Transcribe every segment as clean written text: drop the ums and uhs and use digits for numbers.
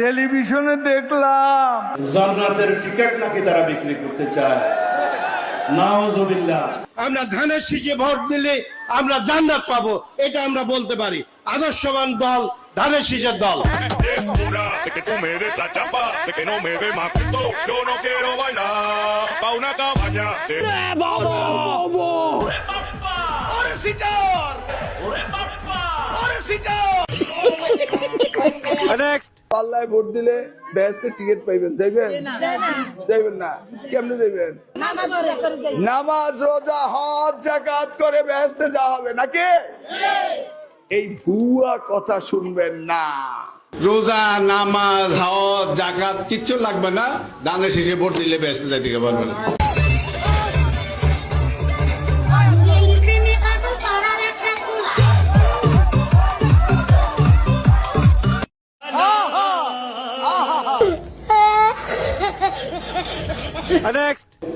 টেলিভিশনে দেখলাম জান্নাতের টিকিট নাকি তারা বিক্রি করতে চায়। নাউজুবিল্লাহ। আমরা ধানের শীষে ভোট দিলে আমরা জান্নাত পাবো, এটা আমরা বলতে পারি। আদর্শবান দল ধানের শীষের দল। Es hora de que tú me des la chapa, de que no me dé más puto. Yo no quiero bailar pa' una cabaña. পাল্লায় ভোট দিলে ব্যাসে টিকিট পাইবেন, যাইবেন? যাইবেন না, কেমনে যাইবেন? নামাজ রোজা হজ যাকাত করে ব্যাসে যাওয়া হবে নাকি? এই ভুয়া কথা শুনবেন না। রোজা নামাজ হজ জাকাত কিচ্ছু লাগবে না, দানের শেষে ভোট দিলে ব্যস্ত যাইতে পারবে না।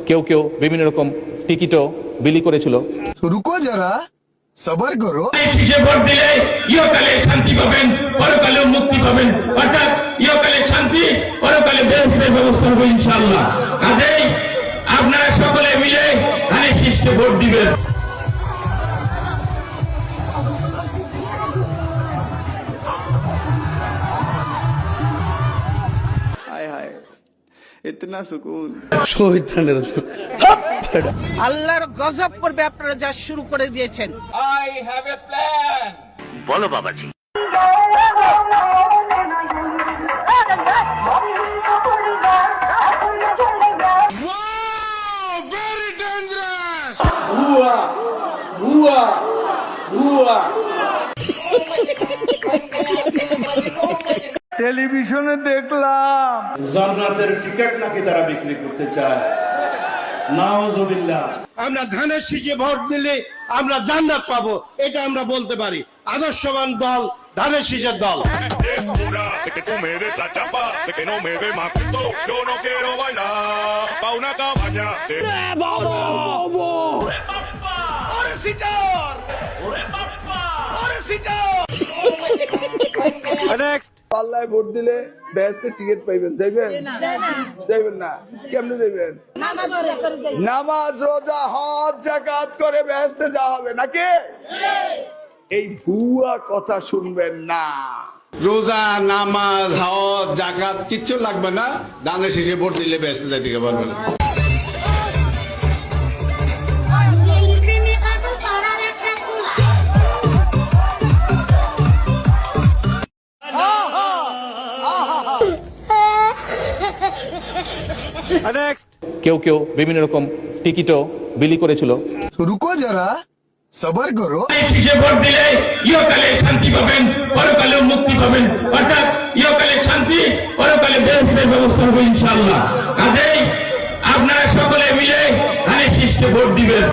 কেউ কেউ বিভিন্ন রকম টিকিটও বিলি করেছিল। রুকো যারা, সবার করো। শীষে ভোট দিলে ইহকালে শান্তি পাবেন, পরকালে মুক্তি পাবেন। অর্থাৎ ইহকালে শান্তি, পরকালে বেহেশতের ব্যবস্থা হবে ইনশাআল্লাহ। কাজেই আপনারা সকলে মিলে ধানের শীষে ভোট দিবেন। হায় হায়, ইতনা সুকুন। আল্লাহর গজব পড়বে আপনারা যা শুরু করে দিয়েছেন। ভুয়া ভুয়া ভুয়া। টেলিভিশনে দেখলাম জান্নাতের টিকিট নাকি তারা বিক্রি করতে চায়। নাউজুবিল্লাহ। আমরা ধানের শীষে ভোট দিলে আমরা জান্নাত পাবো, এটা আমরা বলতে পারি। আদর্শবান দল ধানের শীষের দল। Es hora de que tú me des la chapa, de que no me dé más puto. Yo no quiero bailar pa' una cabaña. পাল্লায় ভোট দিলে ব্যাসে টিকিট পাইবেন, যাইবেন? যাইবেন না, কেমনে যাইবেন? নামাজ রোজা হজ যাকাত করে ব্যাসে যাওয়া হবে নাকি? এই ভুয়া কথা শুনবেন না। রোজা নামাজ হজ জাকাত কিচ্ছু লাগবে না, দানের শেষে ভোট দিলে ব্যস্ত যাইতে পারবে না। কেউ কেউ বিভিন্ন রকম টিকিটও বিলি করেছিল। রুকো যারা, সবার করো। শীষে ভোট দিলে ইহকালে শান্তি পাবেন, পরকালে মুক্তি পাবেন। অর্থাৎ ইহকালে শান্তি, পরকালে বেহেশতের ব্যবস্থা হবে ইনশাআল্লাহ। কাজেই আপনারা সকলে মিলে ধানের শীষে ভোট দিবেন।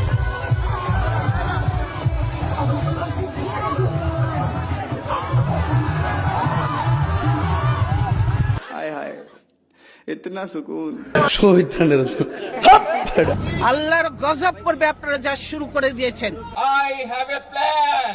হায় হায়, ইতনা সুকুন। আল্লাহর গজব পড়বে আপনারা যা শুরু করে দিয়েছেন। I have a plan.